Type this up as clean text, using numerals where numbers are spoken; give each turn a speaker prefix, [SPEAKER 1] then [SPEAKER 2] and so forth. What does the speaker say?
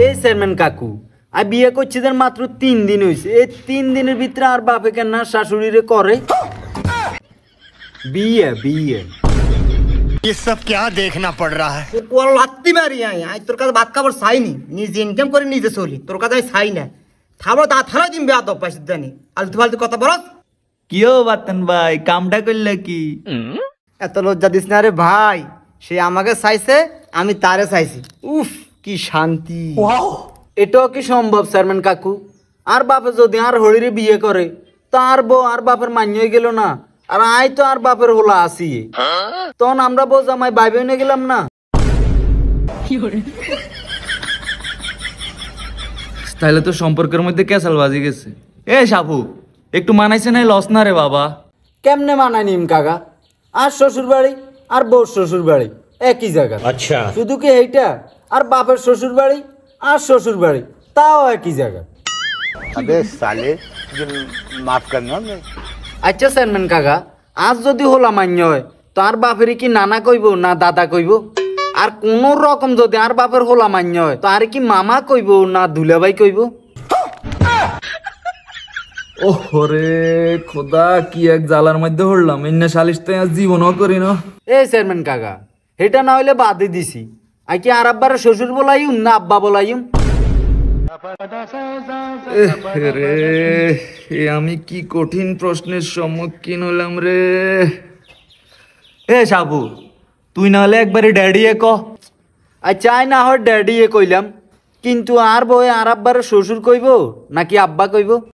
[SPEAKER 1] এই চেয়ারম্যান কাকু আর বিয়ে করছি মাত্র 3 দিন হয়েছে। এই 3 দিনের ভিতরে আর বাপে কেন না শাশুড়িরে করে বিয়ে বিয়ে।
[SPEAKER 2] ये सब क्या देखना पड़ रहा है?
[SPEAKER 3] কোয়াল লাত্তি মারি আই তোর কাছে ভাত খাবার চাইনি, নিজে ইনকাম করে নিজে চলি, তোর কাছে আমি চাই না। খাবার তা থালা দিন বেয়া তো পাইছিস জানি, আলতু ফালতু কথা বলস।
[SPEAKER 1] কিও বাতন ভাই কামটা করলে কি?
[SPEAKER 3] এত লজ্জা দিস না রে ভাই, সে আমাকে চাইছে আমি তারে চাইছি। উফ কি শান্তি।
[SPEAKER 1] এটাও কি সম্ভব চেয়ারম্যান কাকু? আর বাপে যদি আর হলিরে বিয়ে করে তার বউ আর বাপের মান্য হয়ে গেল না, আর আই তো আর বাপের হোলা আসি, তখন আমরা বউ জামাই বাইবে নিয়ে গেলাম না।
[SPEAKER 4] তাহলে তো সম্পর্কের মধ্যে ক্যাসাল বাজি গেছে। এ সাপু একটু মানাইছে নাই লস না রে বাবা?
[SPEAKER 1] কেমনে মানায় নিম কাকা? আর শ্বশুর বাড়ি আর বউর শ্বশুর বাড়ি একই জায়গা। আচ্ছা শুধু কি এইটা? আর বাপের শ্বশুর বাড়ি আর শ্বশুর বাড়ি তাও একই জায়গা।
[SPEAKER 2] अबे साले माफ करना।
[SPEAKER 1] আচ্ছা চেয়ারম্যান কাকা, আজ যদি হোলা মান্য হয় তো আর বাপের কি নানা কইব না দাদা কইব? আর কোন রকম যদি আর বাপের হোলা মান্য হয় তো আর কি মামা কইব না দুলাভাই কইব?
[SPEAKER 4] ওরে খোদা কি এক জ্বালার মধ্যে হড়লাম। এনে সালিশ তো আজ জীবনও করি না।
[SPEAKER 1] এই চেয়ারম্যান কাকা, এটা না হইলে বাদে দিছি। আর কি আর আব্বার শ্বশুর বলাইম না আব্বা বলাইম?
[SPEAKER 4] রে আমি কি কঠিন প্রশ্নের সম্মুখীন হলাম রে। এ সাবু তুই না হলে একবারে ড্যাডি ক।
[SPEAKER 1] আচ্ছা আই না হয় ড্যাডি কইলাম, কিন্তু আর বই আর আব্বার শ্বশুর কইব নাকি আব্বা কইব?